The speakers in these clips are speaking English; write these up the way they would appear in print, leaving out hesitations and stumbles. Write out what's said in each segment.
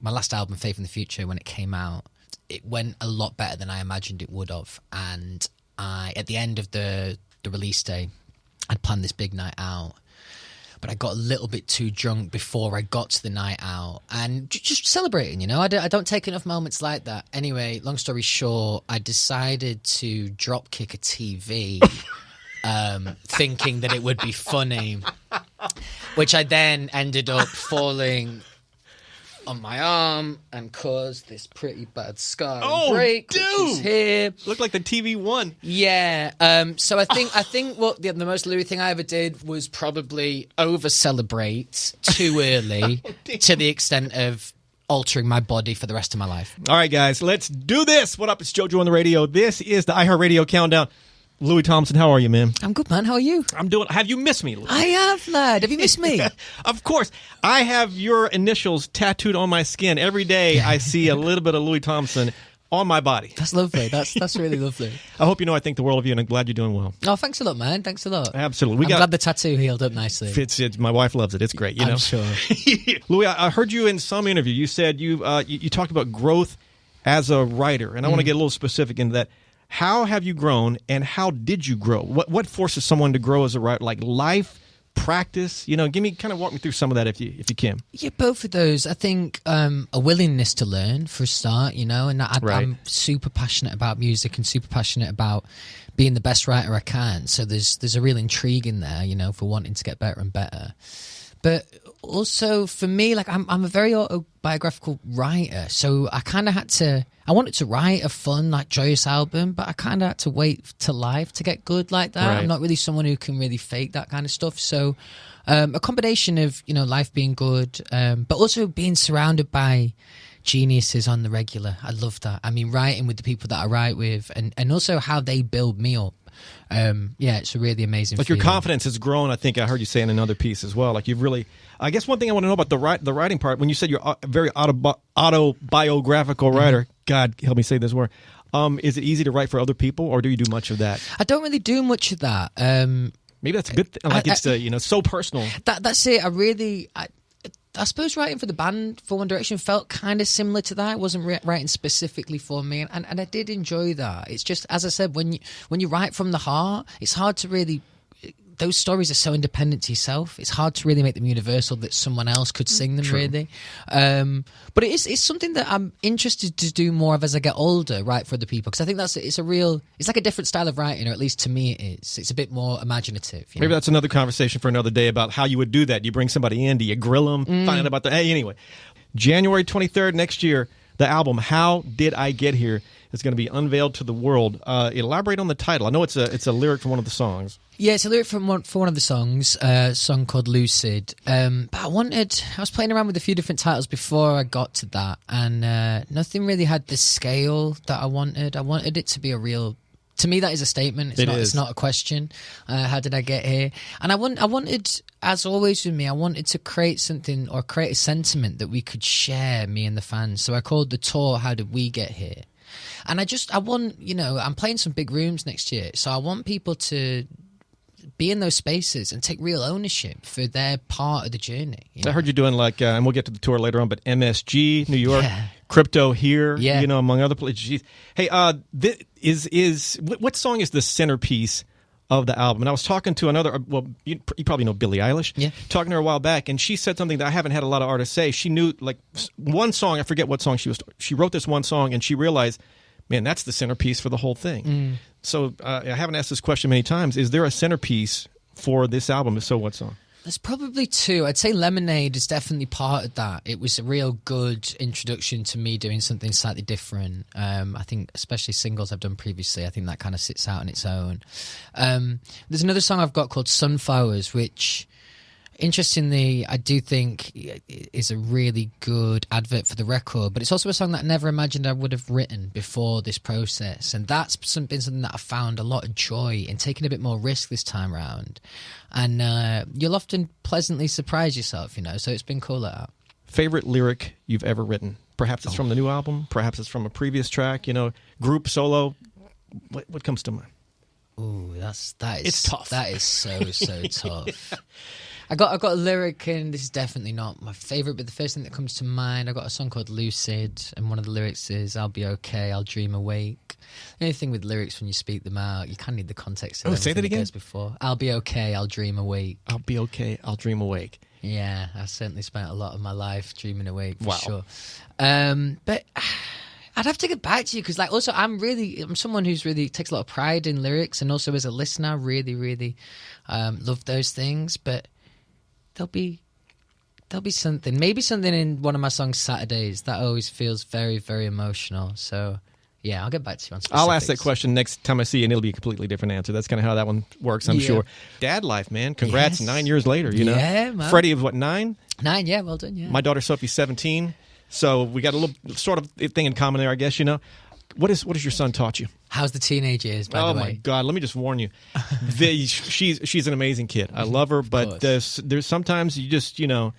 my last album, Faith in the Future, when it came out, it went a lot better than I imagined it would have. And at the end of the release day, I'd planned this big night out, but I got a little bit too drunk before I got to the night out, and just celebrating, you know. I don't take enough moments like that. Anyway, long story short, I decided to drop kick a TV, thinking that it would be funny, which I then ended up falling on my arm and caused this pretty bad scar and break, dude! Which is here. Looked like the TV won. Yeah. So I think what the most Louis thing I ever did was probably over-celebrate too early to the extent of altering my body for the rest of my life. All right, guys, let's do this. What up? It's JoJo on the radio. This is the iHeartRadio Countdown. Louis Tomlinson, how are you, man? I'm good, man. How are you? I'm doing. Have you missed me, Louis? I have, lad. Have you missed me? Of course. I have your initials tattooed on my skin. Every day I see a little bit of Louis Tomlinson on my body. That's lovely. That's really lovely. I hope you know I think the world of you, and I'm glad you're doing well. Oh, thanks a lot, man. Thanks a lot. Absolutely. I'm glad the tattoo healed up nicely. My wife loves it. It's great. You know? I'm sure. Louis, I heard you in some interview. You said you talked about growth as a writer, and I want to get a little specific into that. How have you grown, and how did you grow? What forces someone to grow as a writer? Like life, practice? You know, walk me through some of that if you can. Yeah, both of those. I think a willingness to learn for a start, you know, and I'm super passionate about music and super passionate about being the best writer I can. So there's a real intrigue in there, you know, for wanting to get better and better. But also for me, like I'm a very autobiographical writer, so I wanted to write a fun, like joyous album, but I kind of had to wait to life to get good like that. Right. I'm not really someone who can really fake that kind of stuff. So a combination of, you know, life being good, but also being surrounded by geniuses on the regular. I love that. I mean, writing with the people that I write with, and also how they build me up. It's a really amazing like feeling. Your confidence has grown. I think I heard you say in another piece as well. Like you've really, I guess one thing I want to know about the writing part, when you said you're a very autobiographical writer, God help me say this word, is it easy to write for other people, or do you do much of that? I don't really do much of that. Maybe that's a good thing. Like it's so personal. That's it. I suppose writing for the band for One Direction felt kind of similar to that. It wasn't writing specifically for me, and I did enjoy that. It's just, as I said, when you write from the heart, it's hard to really. Those stories are so independent to yourself. It's hard to really make them universal that someone else could sing them. True. Really. But it's something that I'm interested to do more of as I get older, write for other people, because I think it's like a different style of writing, or at least to me it is. It's a bit more imaginative. Maybe that's another conversation for another day about how you would do that. You bring somebody in, do you grill them, find out about the... Hey, anyway, January 23rd next year, the album How Did I Get Here is going to be unveiled to the world. Elaborate on the title. I know it's a lyric from one of the songs. Yeah, it's a lyric for one of the songs, a song called Lucid. But I was playing around with a few different titles before I got to that, and nothing really had the scale that I wanted. I wanted it to be a real... To me, that is a statement. It's not a question. How did I get here? And I wanted, as always with me, I wanted to create something or create a sentiment that we could share, me and the fans. So I called the tour How Did We Get Here? And I want, you know, I'm playing some big rooms next year, so I want people to be in those spaces and take real ownership for their part of the journey. I heard you doing like, and we'll get to the tour later on, but MSG, New York, Crypto here, you know, among other places. Hey, what song is the centerpiece of the album? And I was talking to another, well, you probably know Billie Eilish, talking to her a while back, and she said something that I haven't had a lot of artists say. She knew like one song, I forget what song she wrote this one song, and she realized, man, that's the centerpiece for the whole thing. So I haven't asked this question many times. Is there a centerpiece for this album? If so, what song? There's probably two. I'd say Lemonade is definitely part of that. It was a real good introduction to me doing something slightly different. I think especially singles I've done previously, I think that kind of sits out on its own. There's another song I've got called Sunflowers, which... interestingly, I do think is a really good advert for the record, but it's also a song that I never imagined I would have written before this process, and that's been something that I found a lot of joy in, taking a bit more risk this time around, and you'll often pleasantly surprise yourself, you know, so it's been cool like that. Favorite lyric you've ever written? Perhaps it's from the new album, perhaps it's from a previous track, you know, group, solo, what comes to mind? Ooh, that is it's tough. That is so tough. I got a lyric, and this is definitely not my favourite, but the first thing that comes to mind, I got a song called Lucid, and one of the lyrics is, I'll be okay, I'll dream awake. The only thing with lyrics, when you speak them out, you kind of need the context of say that again? goes before. I'll be okay, I'll dream awake. I'll be okay, I'll dream awake. Yeah, I certainly spent a lot of my life dreaming awake, for wow. sure. But I'd have to get back to you, because like, also I'm someone who's really takes a lot of pride in lyrics, and also as a listener, I really, really love those things. But there'll be something, maybe something in one of my songs, Saturdays, that always feels very, very emotional. So yeah, I'll get back to you on specifics. I'll ask that question next time I see you, and it'll be a completely different answer. That's kind of how that one works, I'm sure. Dad life, man. Congrats, Yes. 9 years later, you know. Yeah, man. Freddie of what, 9? 9, yeah, well done, yeah. My daughter Sophie's 17. So we got a little sort of thing in common there, I guess, you know. What has your son taught you? How's the teenage years, by the way? Oh, my God. Let me just warn you. She's an amazing kid. I love her, but there's sometimes you just, you know,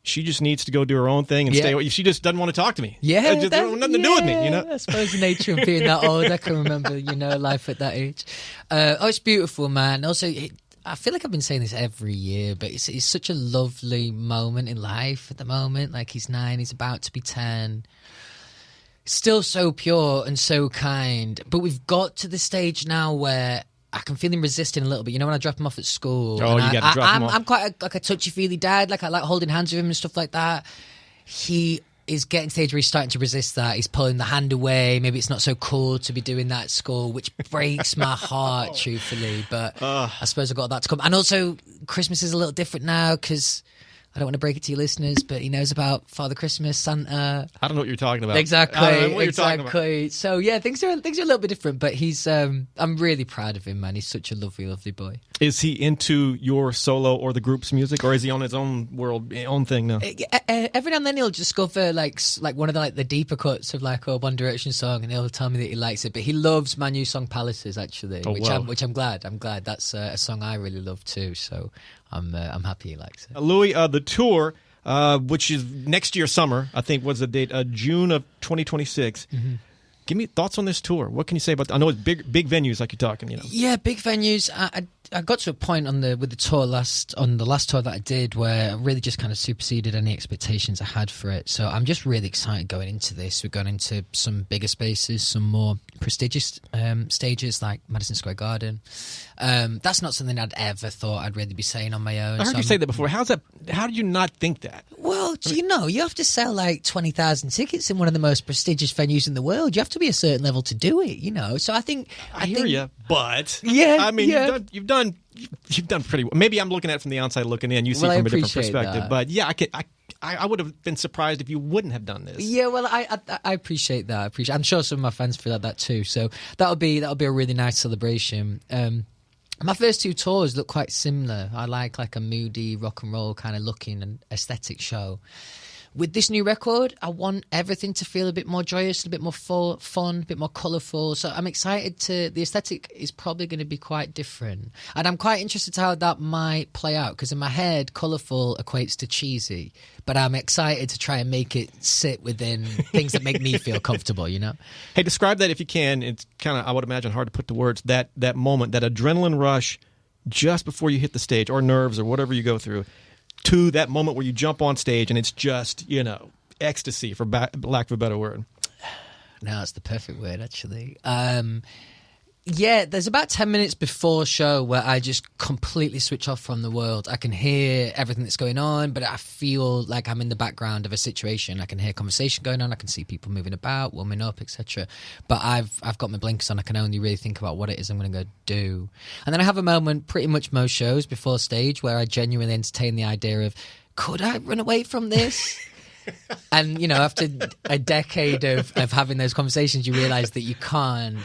she just needs to go do her own thing and stay away. She just doesn't want to talk to me. Yeah. It just nothing to do with me, you know? I suppose the nature of being that old, I can remember, you know, life at that age. It's beautiful, man. Also, I feel like I've been saying this every year, but it's such a lovely moment in life at the moment. Like, he's 9, he's about to be 10. Still so pure and so kind. But we've got to the stage now where I can feel him resisting a little bit. You know, when I drop him off at school. Oh, you got to drop him off. I'm quite a touchy-feely dad. Like, I like holding hands with him and stuff like that. He is getting to the stage where he's starting to resist that. He's pulling the hand away. Maybe it's not so cool to be doing that at school, which breaks my heart, truthfully. But I suppose I've got that to come. And also, Christmas is a little different now, because I don't want to break it to your listeners, but he knows about Father Christmas, Santa. I don't know what you're talking about. Exactly. I don't know what you're talking about. So yeah, things are a little bit different, but he's I'm really proud of him, man. He's such a lovely, lovely boy. Is he into your solo or the group's music, or is he on his own world, own thing now? Every now and then he'll discover like one of the deeper cuts of like a One Direction song, and he'll tell me that he likes it. But he loves my new song Palaces, actually, which I'm glad. I'm glad that's a song I really love too. So I'm happy he likes it. Louis, the tour, which is next year summer, I think was the date, June of 2026. Mm-hmm. Give me thoughts on this tour. What can you say about? I know it's big venues, like you're talking. You know. Yeah, big venues. I got to a point with the tour on the last tour that I did where I really just kind of superseded any expectations I had for it. So I'm just really excited going into this. We're going into some bigger spaces, some more prestigious stages like Madison Square Garden. That's not something I'd ever thought I'd really be saying on my own. I heard you say that before. How did you not think that? Well, you have to sell like 20,000 tickets in one of the most prestigious venues in the world. You have to be a certain level to do it, you know. So I hear you, but yeah, I mean, yeah. you've done pretty well. Maybe I'm looking at it from the outside looking in. You see from a different perspective, but yeah, I would have been surprised if you wouldn't have done this. Yeah, well, I appreciate that. I'm sure some of my fans feel like that too. So that'll be a really nice celebration. My first 2 tours look quite similar. I like a moody rock and roll kind of looking and aesthetic show. With this new record, I want everything to feel a bit more joyous, a bit more fun, a bit more colourful. So I'm excited the aesthetic is probably going to be quite different. And I'm quite interested to how that might play out, because in my head, colourful equates to cheesy. But I'm excited to try and make it sit within things that make me feel comfortable, you know? Hey, describe that if you can. It's kind of, I would imagine, hard to put to words. That moment, that adrenaline rush just before you hit the stage, or nerves, or whatever you go through, to that moment where you jump on stage and it's just, you know, ecstasy, for lack of a better word. No, it's the perfect word, actually. Yeah, there's about 10 minutes before show where I just completely switch off from the world. I can hear everything that's going on, but I feel like I'm in the background of a situation. I can hear conversation going on. I can see people moving about, warming up, etc. But I've got my blinkers on. I can only really think about what it is I'm going to go do. And then I have a moment pretty much most shows before stage where I genuinely entertain the idea of, could I run away from this? And, you know, after a decade of having those conversations, you realize that you can't.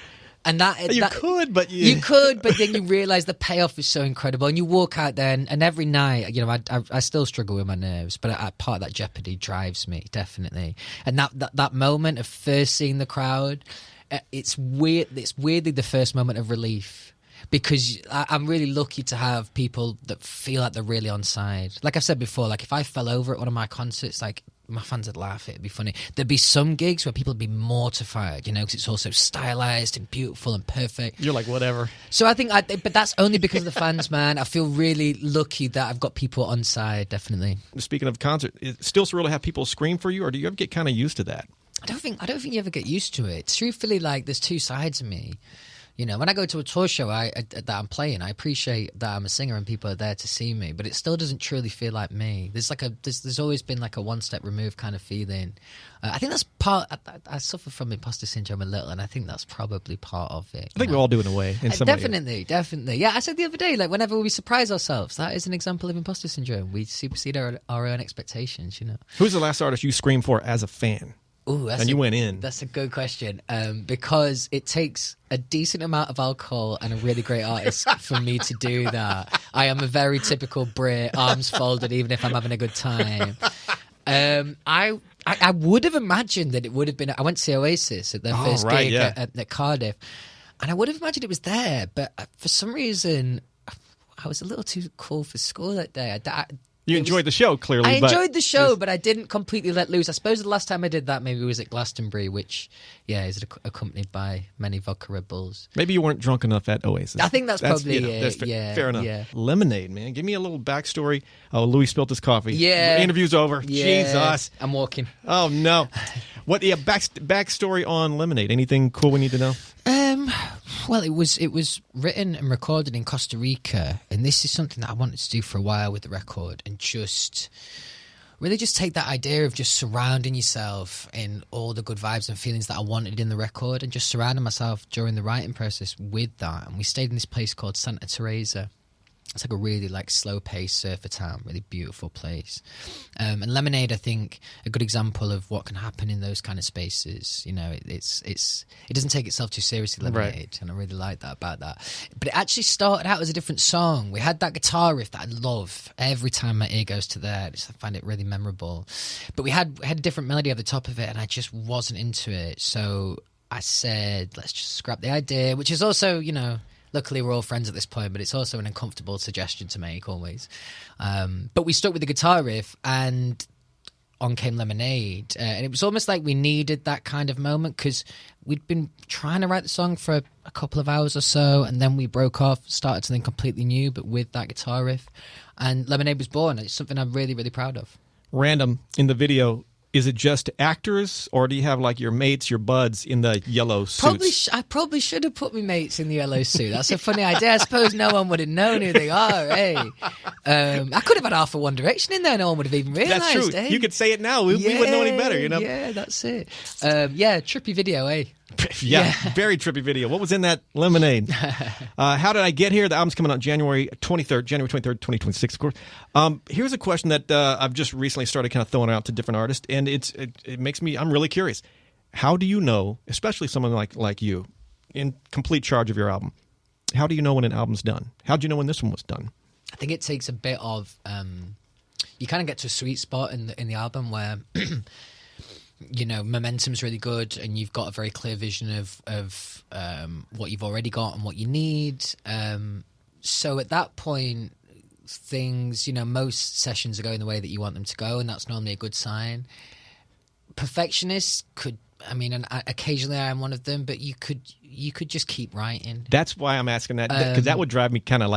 And you could, but then you realize the payoff is so incredible, and you walk out there, and every night, you know, I still struggle with my nerves, but part of that jeopardy drives me, definitely. And that moment of first seeing the crowd, it's weird. It's weirdly the first moment of relief, because I'm really lucky to have people that feel like they're really on side. Like I've said before, like if I fell over at one of my concerts, like my fans would laugh. It'd be funny. There'd be some gigs where people would be mortified, because it's all so stylized and beautiful and perfect. You're like, whatever. So I think, but that's only because of the fans, man. I feel really lucky that I've got people on side, definitely. Speaking of concert, is it still surreal to have people scream for you, or do you ever get kind of used to that? I don't think you ever get used to it. Truthfully, like, there's two sides of me. When I go to a tour show that I'm playing, I appreciate that I'm a singer and people are there to see me, but it still doesn't truly feel like me. There's always been like a one step removed kind of feeling. I think that's I suffer from imposter syndrome a little, and I think that's probably part of it. I think we all do in a way. Definitely. Yeah, I said the other day, like, whenever we surprise ourselves, that is an example of imposter syndrome. We supersede our own expectations. Who's the last artist you screamed for as a fan? Ooh, and you went in. That's a good question, because it takes a decent amount of alcohol and a really great artist for me to do that. I am a very typical Brit, arms folded, even if I'm having a good time. I would have imagined that it would have been. I went to see Oasis at their first gig at Cardiff, and I would have imagined it was there. But for some reason, I was a little too cool for school that day. You enjoyed the show, clearly. I enjoyed the show, but I didn't completely let loose. I suppose the last time I did that maybe was at Glastonbury, which, is accompanied by many vodka Red Bulls. Maybe you weren't drunk enough at Oasis. I think that's probably it. Fair enough. Yeah. Lemonade, man. Give me a little backstory. Oh, Louis spilled his coffee. Yeah. The interview's over. Yeah. Jesus. I'm walking. Oh, no. What? Yeah, backstory on Lemonade. Anything cool we need to know? Well, it was written and recorded in Costa Rica, and this is something that I wanted to do for a while with the record, and just really just take that idea of just surrounding yourself in all the good vibes and feelings that I wanted in the record, and just surrounding myself during the writing process with that. And we stayed in this place called Santa Teresa. It's like a really slow-paced surfer town, really beautiful place. And Lemonade, I think, a good example of what can happen in those kind of spaces. It doesn't take itself too seriously, Lemonade, right. And I really like that about that. But it actually started out as a different song. We had that guitar riff that I love. Every time my ear goes to there, I find it really memorable. But we had a different melody at the top of it, and I just wasn't into it. So I said, let's just scrap the idea, which is also, luckily, we're all friends at this point, but it's also an uncomfortable suggestion to make, always. But we stuck with the guitar riff, and on came Lemonade. And it was almost like we needed that kind of moment, because we'd been trying to write the song for a couple of hours or so, and then we broke off, started something completely new, but with that guitar riff. And Lemonade was born. It's something I'm really, really proud of. Random, in the video, is it just actors, or do you have your mates, your buds in the yellow suits? I probably should have put my mates in the yellow suit. That's a funny idea. I suppose no one would have known who they are, I could have had half of One Direction in there. No one would have even realised. That's true. You could say it now. We wouldn't know any better, Yeah, that's it. Trippy video, Yeah, very trippy video. What was in that Lemonade? How did I get here? The album's coming out January 23rd, 2026, of course. Here's a question that I've just recently started kind of throwing out to different artists, and it makes me, I'm really curious. How do you know, especially someone like you, in complete charge of your album, how do you know when an album's done? How do you know when this one was done? I think it takes a bit of, you kind of get to a sweet spot in the album where... momentum's really good, and you've got a very clear vision of what you've already got and what you need. So at that point, things, most sessions are going the way that you want them to go, and that's normally a good sign. Perfectionists could, and occasionally I am one of them, but you could just keep writing. That's why I'm asking that, because that would drive me kind of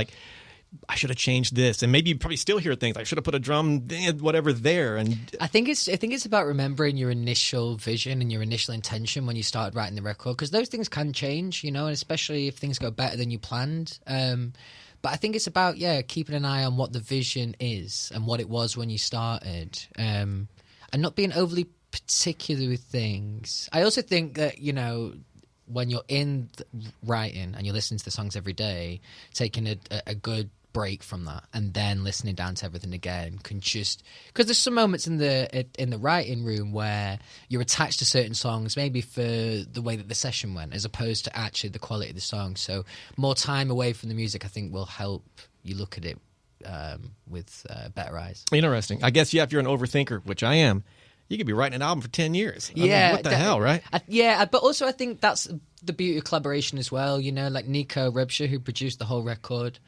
I should have changed this, and maybe you probably still hear things. I should have put a drum, whatever there. And I think it's about remembering your initial vision and your initial intention when you started writing the record, because those things can change, and especially if things go better than you planned. But I think it's about keeping an eye on what the vision is and what it was when you started, and not being overly particular with things. I also think that when you're in writing and you're listening to the songs every day, taking a good break from that and then listening down to everything again can just, because there's some moments in the writing room where you're attached to certain songs, maybe for the way that the session went, as opposed to actually the quality of the song. So more time away from the music, I think, will help you look at it with better eyes. Interesting. I guess if you're an overthinker, which I am, you could be writing an album for 10 years. What the hell, right? But also I think that's the beauty of collaboration as well. Like Nico Rebsher, who produced the whole record,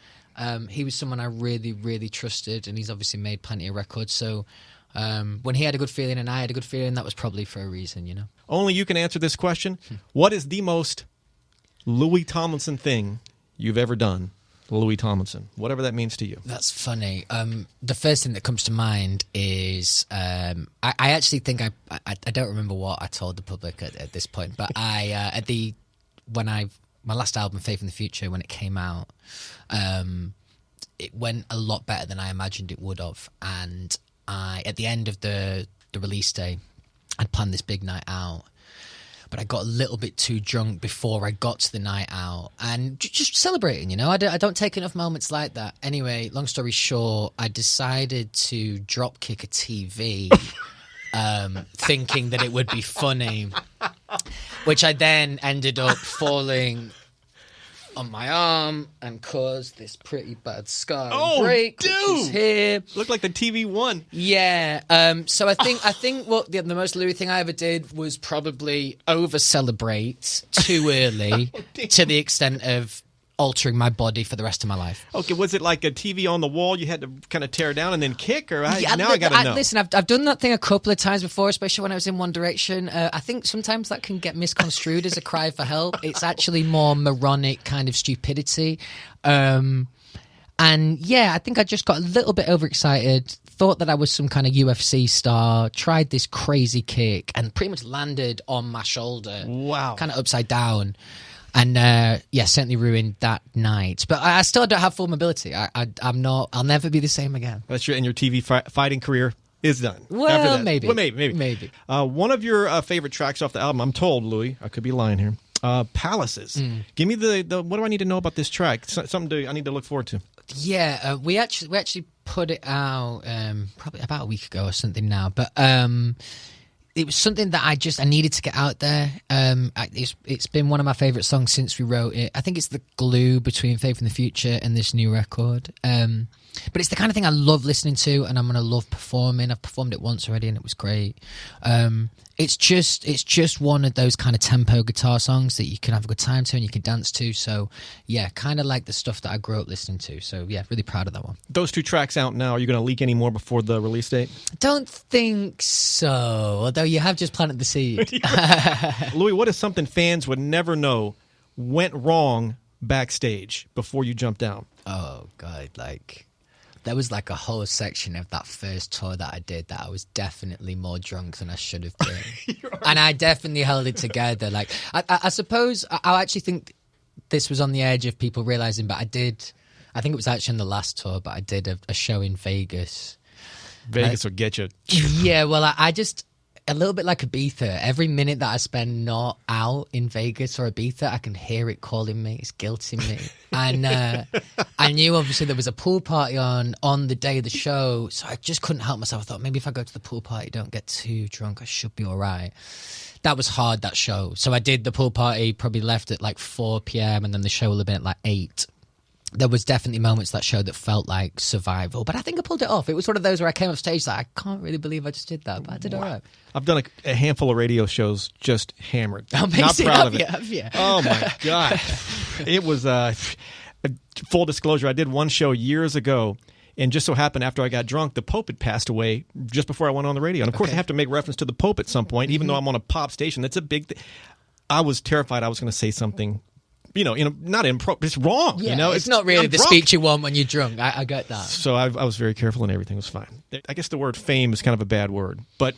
he was someone I really, really trusted, and he's obviously made plenty of records. So When he had a good feeling and I had a good feeling, that was probably for a reason, you know. Only you can answer this question. What is the most Louis Tomlinson thing you've ever done? Louis Tomlinson, whatever that means to you. That's funny. The first thing that comes to mind is I actually think I don't remember what I told the public at this point, but my last album, Faith in the Future, when it came out, it went a lot better than I imagined it would have, and at the end of the release day, I'd planned this big night out. But I got a little bit too drunk before I got to the night out, and just celebrating, you know. I don't take enough moments like that. Anyway, long story short, I decided to drop kick a TV, thinking that it would be funny, which I then ended up falling on my arm and caused this pretty bad scar and break, dude! Which is here. Looked like the TV won. Yeah. So I think what the most Louis thing I ever did was probably over celebrate too early to the extent of altering my body for the rest of my life. Okay, was it like a TV on the wall you had to kind of tear down and then kick? Or I got to know. Listen, I've done that thing a couple of times before, especially when I was in One Direction. I think sometimes that can get misconstrued as a cry for help. It's actually more moronic kind of stupidity. And yeah, I think I just got a little bit overexcited, thought that I was some kind of UFC star, tried this crazy kick, and pretty much landed on my shoulder. Wow. Kind of upside down. And certainly ruined that night. But I still don't have full mobility. I'm not. I'll never be the same again. That's true. And your TV fighting career is done. Well, after that. maybe. Well, maybe. One of your favorite tracks off the album, I'm told, Louis, I could be lying here. Palaces. Give me the. What do I need to know about this track? Something I need to look forward to. Yeah, we actually put it out probably about a week ago or something now. But it was something that I needed to get out there. It's been one of my favourite songs since we wrote it. I think it's the glue between Faith in the Future and this new record. But it's the kind of thing I love listening to, and I'm going to love performing. I've performed it once already, and it was great. It's just one of those kind of tempo guitar songs that you can have a good time to and you can dance to. So yeah, kind of like the stuff that I grew up listening to. So yeah, really proud of that one. Those two tracks out now. Are you going to leak any more before the release date? Don't think so. Although you have just planted the seed. Louis, what is something fans would never know went wrong backstage before you jumped down? Oh God, there was like a whole section of that first tour that I did that I was definitely more drunk than I should have been. And I definitely held it together. Like, I suppose I actually think this was on the edge of people realizing, but I think it was actually on the last tour, but I did a show in Vegas. Vegas will get you. Yeah, well, I just... A little bit like Ibiza. Every minute that I spend not out in Vegas or Ibiza, I can hear it calling me. It's guilting me. And I knew obviously there was a pool party on the day of the show, so I just couldn't help myself. I thought maybe if I go to the pool party, don't get too drunk, I should be all right. That was hard, that show. So I did the pool party, probably left at like 4 p.m. and then the show will have been at like 8. There was definitely moments that show that felt like survival, but I think I pulled it off. It was one of those where I came off stage like, I can't really believe I just did that, but I did all right. I've done a handful of radio shows, just hammered. Amazing. Not proud of it. Have you? Oh my God. It was full disclosure. I did one show years ago, and just so happened after I got drunk, the Pope had passed away just before I went on the radio. And of course, I have to make reference to the Pope at some point, even though I'm on a pop station. That's a big thing. I was terrified I was going to say something. Not it's wrong. Yeah, it's not really the speech you want when you're drunk. I get that. So I was very careful and everything was fine. I guess the word fame is kind of a bad word, but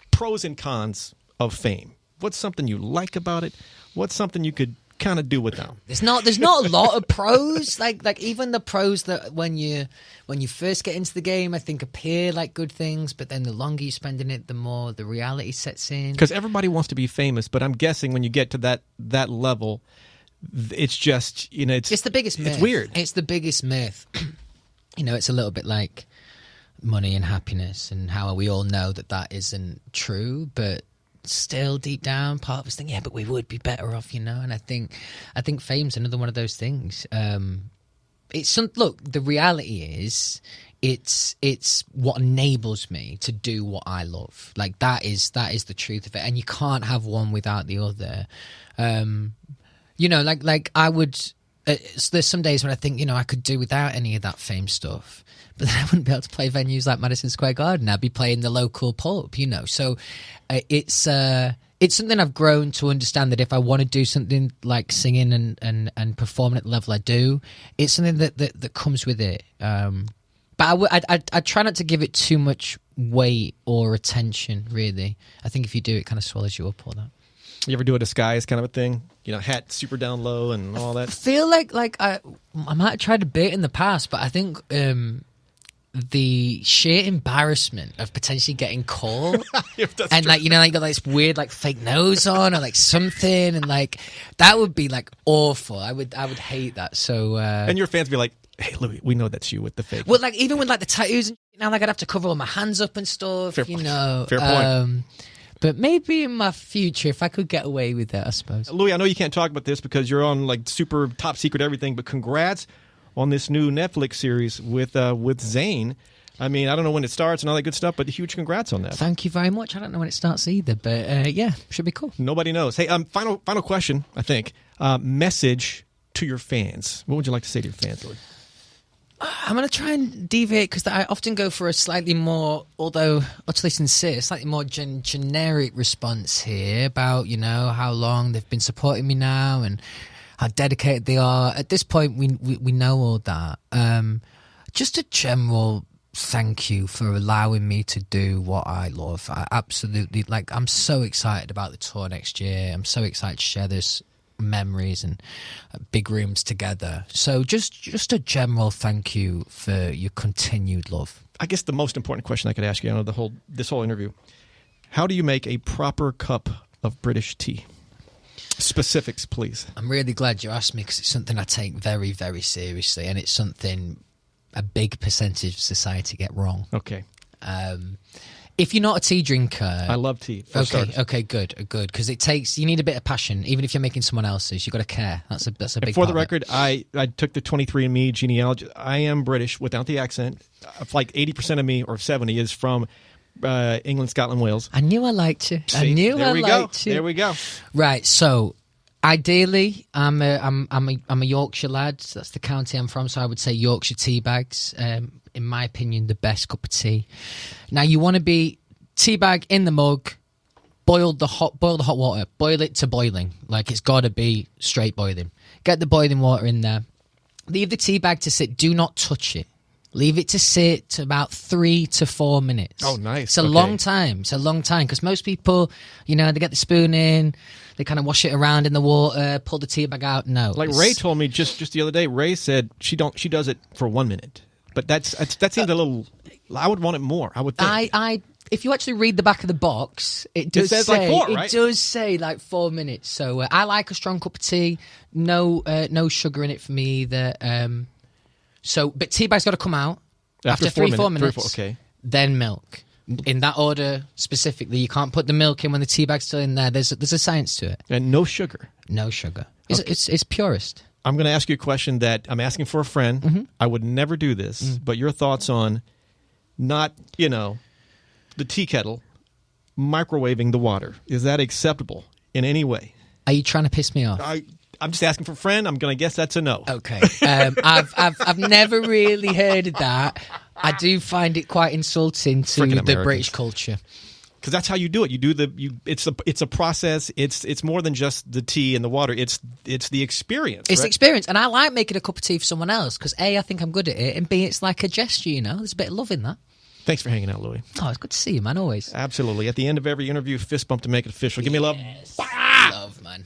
pros and cons of fame. What's something you like about it? What's something you could kind of do without? There's not a lot of pros. Like even the pros that when you first get into the game, I think appear like good things, but then the longer you spend in it, the more the reality sets in. Because everybody wants to be famous, but I'm guessing when you get to that level, it's just it's the biggest myth. It's weird. It's the biggest myth. It's a little bit like money and happiness, and how we all know that isn't true, but still deep down part of us think, yeah, but we would be better off, And I think fame's another one of those things. Look, the reality is it's what enables me to do what I love. Like that is the truth of it, and you can't have one without the other. Like there's some days when I think, I could do without any of that fame stuff. But then I wouldn't be able to play venues like Madison Square Garden. I'd be playing the local pub, So it's something I've grown to understand, that if I want to do something like singing and performing at the level I do, it's something that comes with it. But I try not to give it too much weight or attention, really. I think if you do, it kind of swallows you up, all that. You ever do a disguise kind of a thing? Hat super down low and all that? I feel like I might have tried a bit in the past, but I think the sheer embarrassment of potentially getting caught and true. You got this weird fake nose on or something, and that would be awful. I would hate that. So and your fans be like, "Hey Louis, we know that's you with the fake." Well, even with the tattoos, I'd have to cover all my hands up and stuff. Fair point. But maybe in my future, if I could get away with it, I suppose. Louis, I know you can't talk about this because you're on super top secret everything, but congrats on this new Netflix series with Zayn. I mean, I don't know when it starts and all that good stuff, but huge congrats on that. Thank you very much. I don't know when it starts either, but should be cool. Nobody knows. Hey, final question, I think. Message to your fans. What would you like to say to your fans, Louis? I'm going to try and deviate because I often go for a slightly more, although utterly sincere, slightly more generic response here about, how long they've been supporting me now and how dedicated they are. At this point, we know all that. Just a general thank you for allowing me to do what I love. I absolutely, I'm so excited about the tour next year. I'm so excited to share this memories and big rooms together. So just a general thank you for your continued love. I guess the most important question I could ask you out of this whole interview: how do you make a proper cup of British tea? Specifics, please. I'm really glad you asked me because it's something I take very, very seriously, and it's something a big percentage of society get wrong. Okay. If you're not a tea drinker... I love tea. Okay, good. Because you need a bit of passion. Even if you're making someone else's, you've got to care. That's a big part. For the record, I took the 23andMe genealogy. I am British without the accent. 80% of me, or 70, is from England, Scotland, Wales. I knew I liked you. See, There we go. Right, so... Ideally, I'm a Yorkshire lad. So that's the county I'm from. So I would say Yorkshire tea bags. In my opinion, the best cup of tea. Now you want to be tea bag in the mug. Boil the hot water. Boil it to boiling. It's got to be straight boiling. Get the boiling water in there. Leave the tea bag to sit. Do not touch it. Leave it to sit to about 3 to 4 minutes. Oh, nice. It's a long time. It's a long time because most people, they get the spoon in, they kind of wash it around in the water, pull the tea bag out. No. Ray told me just the other day, Ray said she does it for 1 minute. But that seems a little, I would want it more, I would think. If you actually read the back of the box, it says say 4, right? It does say 4 minutes. So I like a strong cup of tea. No sugar in it for me either. But tea bag's got to come out after 3-4 minutes. Okay. Then milk. In that order specifically. You can't put the milk in when the tea bag's still in there. There's a science to it. And no sugar. No sugar. Okay. It's purest. I'm going to ask you a question that I'm asking for a friend. Mm-hmm. I would never do this, but your thoughts on not, the tea kettle microwaving the water. Is that acceptable in any way? Are you trying to piss me off? I'm just asking for a friend. I'm going to guess that's a no. Okay. I've never really heard of that. I do find it quite insulting to the British culture. Because that's how you do it. It's a process. It's more than just the tea and the water. It's the experience. It's the experience, and I like making a cup of tea for someone else because A, I think I'm good at it, and B, it's like a gesture. There's a bit of love in that. Thanks for hanging out, Louis. Oh, it's good to see you, man. Always. Absolutely. At the end of every interview, fist bump to make it official. Give me love. Love, man.